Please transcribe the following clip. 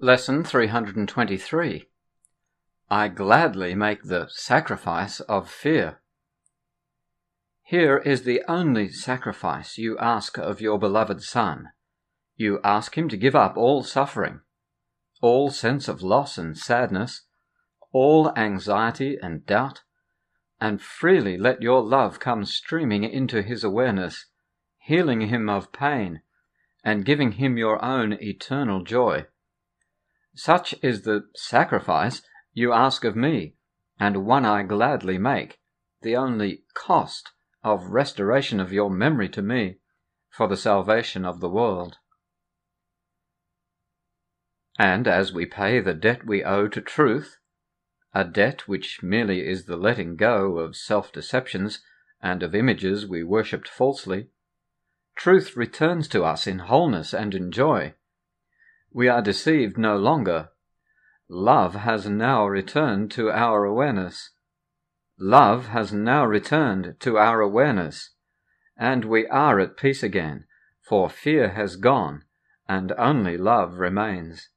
Lesson 323. I gladly make the sacrifice of fear. Here is the only sacrifice you ask of your beloved Son. You ask him to give up all suffering, all sense of loss and sadness, all anxiety and doubt, and freely let your love come streaming into his awareness, healing him of pain, and giving him your own eternal joy. Such is the sacrifice you ask of me, and one I gladly make, the only cost of restoration of your memory to me, for the salvation of the world. And as we pay the debt we owe to truth, a debt which merely is the letting go of self-deceptions and of images we worshipped falsely, truth returns to us in wholeness and in joy. We are deceived no longer. Love has now returned to our awareness. Love has now returned to our awareness, and we are at peace again, for fear has gone, and only love remains.